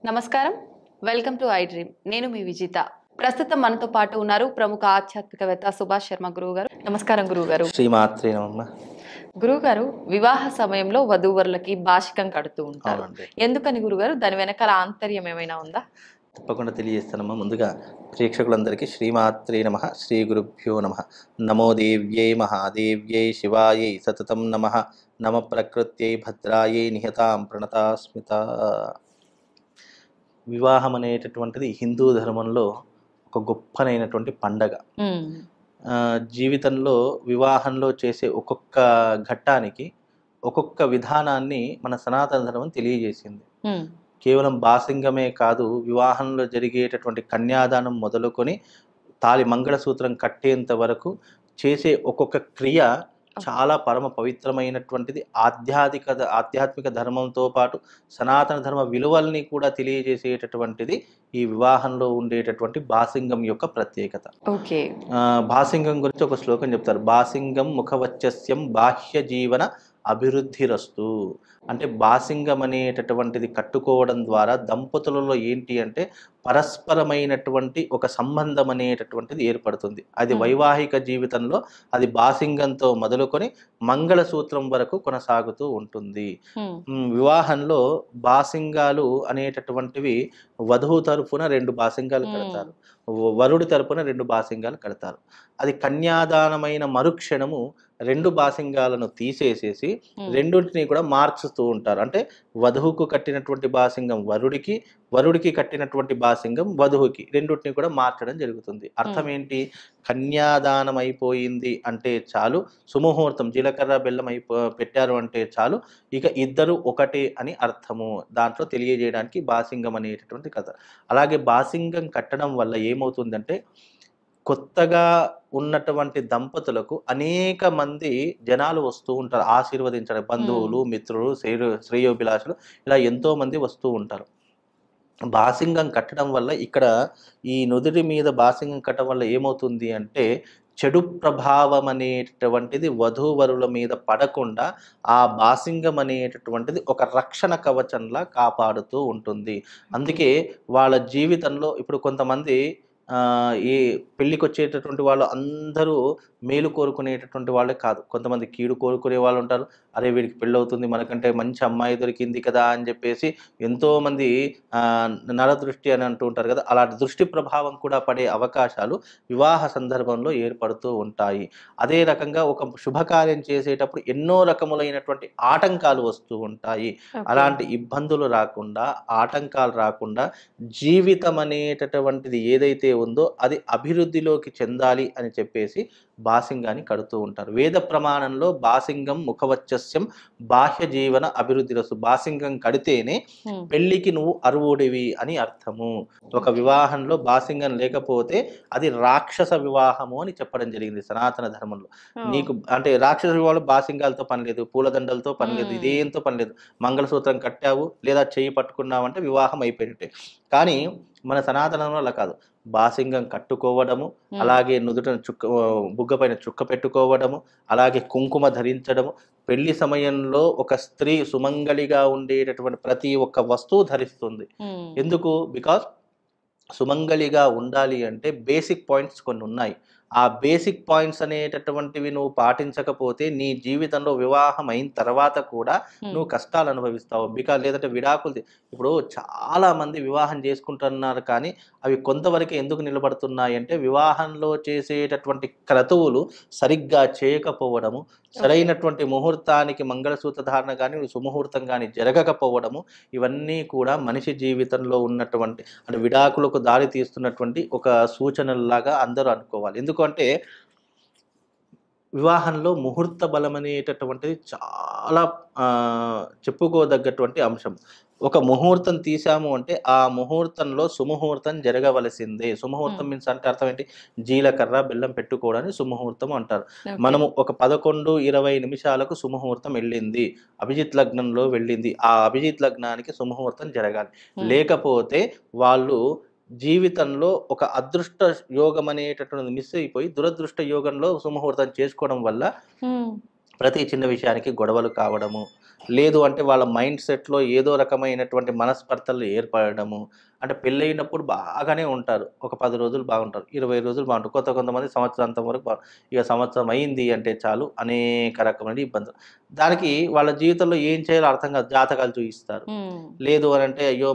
నమస్కారం. Welcome to I dream. నేను మీ విజిత. ప్రస్తుతం మనతో పాటు ఉన్నారు ప్రముఖ ఆధ్యాత్మికవేత్త సుభాష్ శర్మ గురువుగారు. నమస్కారం గురువుగారు. శ్రీమాత్రే నమః. గురువుగారు, వివాహ సమయంలో వధూవరులకి భాషికం కడుతూ ఉంటారు. అవునండి. ఎందుకని గురుగారు? దాని వెనకాల ఆంతర్యం ఏమైనా ఉందా? తప్పకుండా తెలియజేస్తానమ్మా. ముందుగా ప్రేక్షకులందరికీ శ్రీమాత్రే నమః, శ్రీ గురుభ్యో నమః. నమో దేవ్యై మహాదేవ్యై శివాయై సతతం నమః. నమ ప్రకృత్యై భద్రాయై నిహతాం ప్రణతాస్మిత. వివాహం అనేటటువంటిది హిందూ ధర్మంలో ఒక గొప్పనైనటువంటి పండగ. జీవితంలో వివాహంలో చేసే ఒక్కొక్క ఘట్టానికి ఒక్కొక్క విధానాన్ని మన సనాతన ధర్మం తెలియజేసింది. కేవలం బాసింగమే కాదు, వివాహంలో జరిగేటటువంటి కన్యాదానం మొదలుకొని తాళి మంగళసూత్రం కట్టేంత వరకు చేసే ఒక్కొక్క క్రియ చాలా పరమ పవిత్రమైనటువంటిది. ఆధ్యాత్మిక ధర్మంతో పాటు సనాతన ధర్మ విలువల్ని కూడా తెలియజేసేటటువంటిది ఈ వివాహంలో ఉండేటటువంటి బాసింగం యొక్క ప్రత్యేకత. బాసింగం గురించి ఒక శ్లోకం చెప్తారు. బాసింగం ముఖవచ్చస్యం బాహ్య జీవన అభివృద్ధిరస్తు. అంటే బాసింగం అనేటటువంటిది కట్టుకోవడం ద్వారా దంపతులలో ఏంటి అంటే పరస్పరమైనటువంటి ఒక సంబంధం అనేటటువంటిది ఏర్పడుతుంది. అది వైవాహిక జీవితంలో అది బాసింగంతో మొదలుకొని మంగళసూత్రం వరకు కొనసాగుతూ ఉంటుంది. వివాహంలో బాసింగాలు అనేటటువంటివి వధువు తరపున 2 బాసింగాలు కడతారు, వరుడి తరపున 2 బాసింగాలు కడతారు. అది కన్యాదానమైన మరుక్షణము 2 బాసింగాలను తీసేసేసి రెండింటిని కూడా మార్చుతూ ఉంటారు. అంటే వధువుకు కట్టినటువంటి బాసింగం వరుడికి, వరుడికి కట్టినటువంటి బాసింగం వధువుకి, రెండింటిని కూడా మార్చడం జరుగుతుంది. అర్థం ఏంటి? కన్యాదానం అయిపోయింది అంటే చాలు, సుముహూర్తం జీలకర్ర బెల్లం పెట్టారు అంటే చాలు, ఇక ఇద్దరు ఒకటే అని అర్థము. దాంట్లో తెలియజేయడానికి బాసింగం అనేటటువంటి కథ. అలాగే బాసింగం కట్టడం వల్ల ఏమవుతుందంటే కొత్తగా ఉన్నటువంటి దంపతులకు అనేక మంది జనాలు వస్తూ ఉంటారు ఆశీర్వదించడం. బంధువులు, మిత్రులు, శ్రేయోభిలాషులు ఇలా ఎంతో మంది వస్తూ ఉంటారు. బాసింగం కట్టడం వల్ల ఇక్కడ ఈ నుదుటి మీద బాసింగం కట్టడం వల్ల ఏమవుతుంది అంటే చెడు ప్రభావం అనేటటువంటిది వధూవరుల మీద పడకుండా ఆ బాసింగం అనేటటువంటిది ఒక రక్షణ కవచంలా కాపాడుతూ ఉంటుంది. అందుకే వాళ్ళ జీవితంలో ఇప్పుడు కొంతమంది ఈ పెళ్ళికి వచ్చేటటువంటి వాళ్ళు అందరూ మేలు కోరుకునేటటువంటి వాళ్ళే కాదు. కొంతమంది కీడు కోరుకునే వాళ్ళు ఉంటారు. అరే వీడికి పెళ్ళి అవుతుంది, మనకంటే మంచి అమ్మాయి దొరికింది కదా అని చెప్పేసి ఎంతోమంది నరదృష్టి అని అంటూ ఉంటారు కదా, అలాంటి దృష్టి ప్రభావం కూడా పడే అవకాశాలు వివాహ సందర్భంలో ఏర్పడుతూ ఉంటాయి. అదే రకంగా ఒక శుభకార్యం చేసేటప్పుడు ఎన్నో రకములైనటువంటి ఆటంకాలు వస్తూ ఉంటాయి. అలాంటి ఇబ్బందులు రాకుండా, ఆటంకాలు రాకుండా జీవితం అనేటటువంటిది ఏదైతే ఉందో అది అభివృద్ధిలోకి చెందాలి అని చెప్పేసి బాసింగాన్ని కడుతూ ఉంటారు. వేద ప్రమాణంలో బాసింగం ముఖవచ్చస్యం బాహ్య జీవన అభివృద్ధిరస్తు. బాసింగం కడితేనే పెళ్లికి నువ్వు అర్హుడివి అని అర్థము. ఒక వివాహంలో బాసింగం లేకపోతే అది రాక్షస వివాహము అని చెప్పడం జరిగింది సనాతన ధర్మంలో. నీకు అంటే రాక్షస వివాహంలో బాసింగాలతో పని లేదు, పూలదండలతో పని లేదు, ఇదేంతో పని లేదు. మంగళసూత్రం కట్టావు లేదా చెయ్యి పట్టుకున్నావు అంటే వివాహం అయిపోయినట్టే. కానీ మన సనాతనంలో అలా కాదు. బాసింగం కట్టుకోవడము, అలాగే నుదుట బుగ్గ పైన చుక్క పెట్టుకోవడము, అలాగే కుంకుమ ధరించడము, పెళ్లి సమయంలో ఒక స్త్రీ సుమంగళిగా ఉండేటటువంటి ప్రతి ఒక్క వస్తువు ధరిస్తుంది. ఎందుకు? బికాస్ సుమంగళిగా ఉండాలి అంటే బేసిక్ పాయింట్స్ కొన్ని ఉన్నాయి. ఆ బేసిక్ పాయింట్స్ అనేటటువంటివి నువ్వు పాటించకపోతే నీ జీవితంలో వివాహం అయిన తర్వాత కూడా నువ్వు కష్టాలు అనుభవిస్తావు. లేదంటే విడాకులు. ఇప్పుడు చాలా మంది వివాహం చేసుకుంటున్నారు కానీ అవి కొంతవరకే ఎందుకు నిలబడుతున్నాయి అంటే వివాహంలో చేసేటటువంటి క్రతువులు సరిగ్గా చేయకపోవడము, సరైనటువంటి ముహూర్తానికి మంగళసూత్ర ధారణ కానీ సుముహూర్తం కానీ జరగకపోవడము, ఇవన్నీ కూడా మనిషి జీవితంలో ఉన్నటువంటి అంటే విడాకులకు దారి తీస్తున్నటువంటి ఒక సూచనలాగా అందరూ అనుకోవాలి. ఎందుకంటే వివాహంలో ముహూర్త బలం అనేటటువంటిది చాలా చెప్పుకోదగ్గటువంటి అంశం. ఒక ముహూర్తం తీసాము అంటే ఆ ముహూర్తంలో సుముహూర్తం జరగవలసిందే. సుముహూర్తం మీన్స్ అంటే అర్థం ఏంటి? జీలకర్ర బెల్లం పెట్టుకోవడానికి సుముహూర్తం అంటారు. మనము ఒక 11:20 నిమిషాలకు సుముహూర్తం వెళ్ళింది, అభిజిత్ లగ్నంలో వెళ్ళింది, ఆ అభిజిత్ లగ్నానికి సుముహూర్తం జరగాలి. లేకపోతే వాళ్ళు జీవితంలో ఒక అదృష్ట యోగం అనేటటువంటిది మిస్ అయిపోయి దురదృష్ట యోగంలో సుముహూర్తం చేసుకోవడం వల్ల ప్రతి చిన్న విషయానికి గొడవలు కావడము, లేదు అంటే వాళ్ళ మైండ్ సెట్‌లో ఏదో రకమైనటువంటి మనస్పర్ధలు ఏర్పడడము. అంటే పెళ్ళైనప్పుడు బాగానే ఉంటారు. ఒక 10 రోజులు బాగుంటారు. 20 రోజులు బాగుంటారు. కొంతమంది సంవత్సరాంతం వరకు ఇక సంవత్సరం అయింది అంటే చాలు అనేక రకమైన ఇబ్బందులు. దానికి వాళ్ళ జీవితంలో ఏం చేయాలో అర్థం కాదు. జాతకాలు చూయిస్తారు. లేదు అనంటే అయ్యో!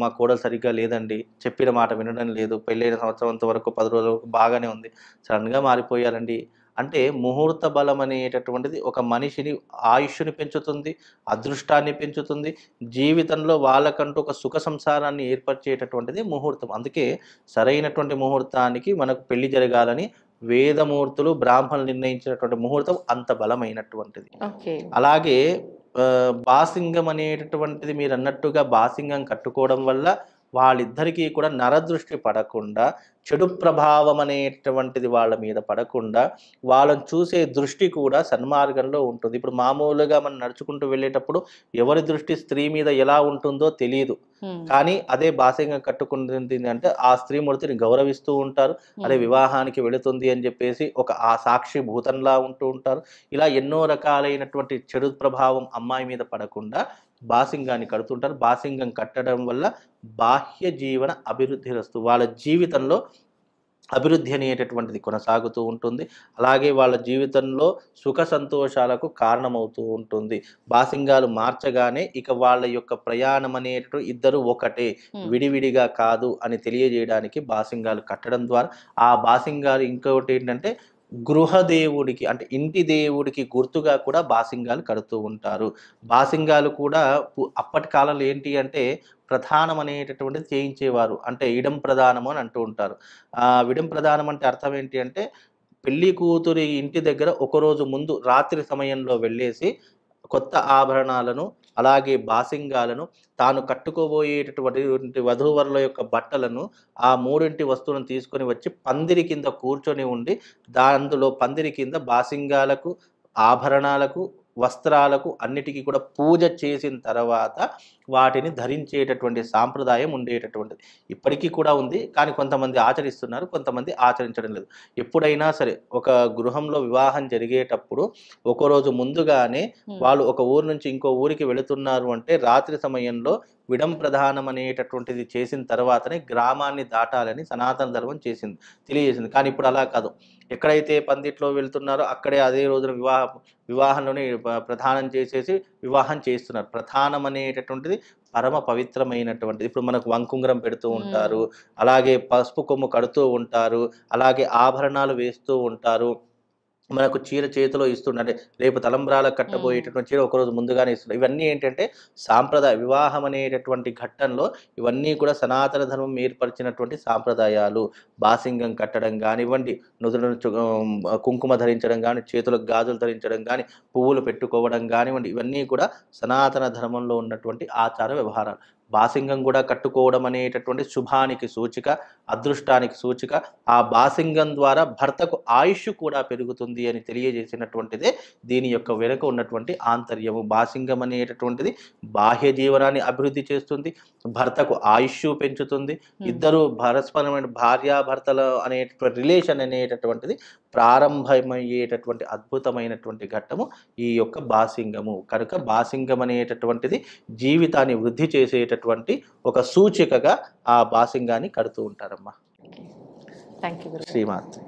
మా కోడలు సరిగ్గా లేదండి. చెప్పిన మాట వినడం లేదు. పెళ్ళైన సంవత్సరం వరకు 10 రోజుల వరకు బాగానే ఉంది. సడెన్‌గా మారిపోయారండి. అంటే ముహూర్త బలం అనేటటువంటిది ఒక మనిషిని ఆయుష్‌ని పెంచుతుంది, అదృష్టాన్ని పెంచుతుంది. జీవితంలో వాళ్ళకంటూ ఒక సుఖ సంసారాన్ని ఏర్పరిచేటటువంటిది ముహూర్తం. అందుకే సరైనటువంటి ముహూర్తానికి మనకు పెళ్లి జరగాలని వేదమూర్తులు, బ్రాహ్మణులు నిర్ణయించినటువంటి ముహూర్తం అంత బలమైనటువంటిది. ఓకే. అలాగే బాసింగం అనేటటువంటిది మీరన్నట్టుగా బాసింగం కట్టుకోవడం వల్ల వాళ్ళిద్దరికీ కూడా నరదృష్టి పడకుండా, చెడు ప్రభావం అనేటటువంటిది వాళ్ళ మీద పడకుండా, వాళ్ళని చూసే దృష్టి కూడా సన్మార్గంలో ఉంటుంది. ఇప్పుడు మామూలుగా మనం నడుచుకుంటూ వెళ్ళేటప్పుడు ఎవరి దృష్టి స్త్రీ మీద ఎలా ఉంటుందో తెలీదు. కానీ అదే బాసింగం కట్టుకుంటుంది అంటే ఆ స్త్రీమూర్తిని గౌరవిస్తూ ఉంటారు. అదే వివాహానికి వెళుతుంది అని చెప్పేసి ఆ సాక్షి భూతంలా ఉంటూ ఉంటారు. ఇలా ఎన్నో రకాలైనటువంటి చెడు ప్రభావం అమ్మాయి మీద పడకుండా బాసింగాన్ని కడుతుంటారు. బాసింగం కట్టడం వల్ల బాహ్య జీవన అభివృద్ధి రస్తు. వాళ్ళ జీవితంలో అభివృద్ధి అనేటటువంటిది కొనసాగుతూ ఉంటుంది. అలాగే వాళ్ళ జీవితంలో సుఖ సంతోషాలకు కారణమవుతూ ఉంటుంది. బాసింగాలు మార్చగానే ఇక వాళ్ళ యొక్క ప్రయాణం అనేటటువంటి ఇద్దరు ఒకటే, విడివిడిగా కాదు అని తెలియజేయడానికి బాసింగాలు కట్టడం ద్వారా ఆ బాసింగాలు ఇంకొకటి ఏంటంటే గృహదేవుడికి అంటే ఇంటి దేవుడికి గుర్తుగా కూడా బాసింగాలు కడుతూ ఉంటారు. బాసింగాలు కూడా అప్పటి కాలంలో ఏంటి అంటే ప్రధానం అనేటటువంటిది చేయించేవారు. అంటే ఇడం ప్రధానము అని అంటూ ఉంటారు. విడం ప్రధానం అంటే అర్థం ఏంటి అంటే పెళ్లి కూతురి ఇంటి దగ్గర ఒకరోజు ముందు రాత్రి సమయంలో వెళ్ళేసి కొత్త ఆభరణాలను, అలాగే బాసింగాలను, తాను కట్టుకోబోయేటటువంటి వధూవరుల యొక్క బట్టలను, ఆ 3 వస్తువులను తీసుకొని వచ్చి పందిరి కింద కూర్చొని ఉండి, అందులో పందిరి కింద బాసింగాలకు, ఆభరణాలకు, వస్త్రాలకు అన్నిటికీ కూడా పూజ చేసిన తర్వాత వాటిని ధరించేటటువంటి సాంప్రదాయం ఉండేటటువంటిది. ఇప్పటికీ కూడా ఉంది. కానీ కొంతమంది ఆచరిస్తున్నారు. కొంతమంది ఆచరించడం లేదు. ఎప్పుడైనా సరే ఒక గృహంలో వివాహం జరిగేటప్పుడు ఒకరోజు ముందుగానే వాళ్ళు ఒక ఊరు నుంచి ఇంకో ఊరికి వెళుతున్నారు అంటే రాత్రి సమయంలో విడం ప్రధానం అనేటటువంటిది చేసిన తర్వాతనే గ్రామాన్ని దాటాలని సనాతన ధర్మం తెలియజేసింది. కానీ ఇప్పుడు అలా కాదు. ఎక్కడైతే పందిట్లో వెళ్తున్నారో అక్కడే అదే రోజున వివాహంలోనే ప్రధానం చేసేసి వివాహం చేస్తున్నారు. ప్రధానం అనేటటువంటిది పరమ పవిత్రమైనటువంటిది. ఇప్పుడు మనకు వంకుంగరం పెడుతూ ఉంటారు, అలాగే పసుపు కొమ్ము కడుతూ ఉంటారు, అలాగే ఆభరణాలు వేస్తూ ఉంటారు. మనకు చీర చేతిలో ఇస్తుండే అంటే రేపు తలంబ్రాలకు కట్టబోయేటటువంటి చీర ఒకరోజు ముందుగానే ఇస్తుండే. ఇవన్నీ ఏంటంటే వివాహం అనేటటువంటి ఘట్టంలో ఇవన్నీ కూడా సనాతన ధర్మం ఏర్పరిచినటువంటి సాంప్రదాయాలు. బాసింగం కట్టడం కానివ్వండి, నుదురున కుంకుమ ధరించడం కానీ, చేతులకు గాజులు ధరించడం కానీ, పువ్వులు పెట్టుకోవడం కానివ్వండి, ఇవన్నీ కూడా సనాతన ధర్మంలో ఉన్నటువంటి ఆచార వ్యవహారాలు. బాసింగం కూడా కట్టుకోవడం అనేటటువంటి శుభానికి సూచిక, అదృష్టానికి సూచిక. ఆ బాసింగం ద్వారా భర్తకు ఆయుష్ కూడా పెరుగుతుంది అని తెలియజేసినటువంటిదే దీని యొక్క వెనుక ఉన్నటువంటి ఆంతర్యము. బాసింగం అనేటటువంటిది బాహ్య జీవనాన్ని అభివృద్ధి చేస్తుంది, భర్తకు ఆయుష్ పెంచుతుంది. ఇద్దరు పరస్పరమైన భార్యాభర్తల అనేటటువంటి రిలేషన్ అనేటటువంటిది ప్రారంభమయ్యేటటువంటి అద్భుతమైనటువంటి ఘట్టము ఈ యొక్క బాసింగము. కనుక బాసింగం అనేటటువంటిది జీవితాన్ని వృద్ధి చేసేటటువంటి ఒక సూచికగా ఆ బాసింగాన్ని కడుతూ ఉంటారమ్మా. Thank you. శ్రీమాత్రి.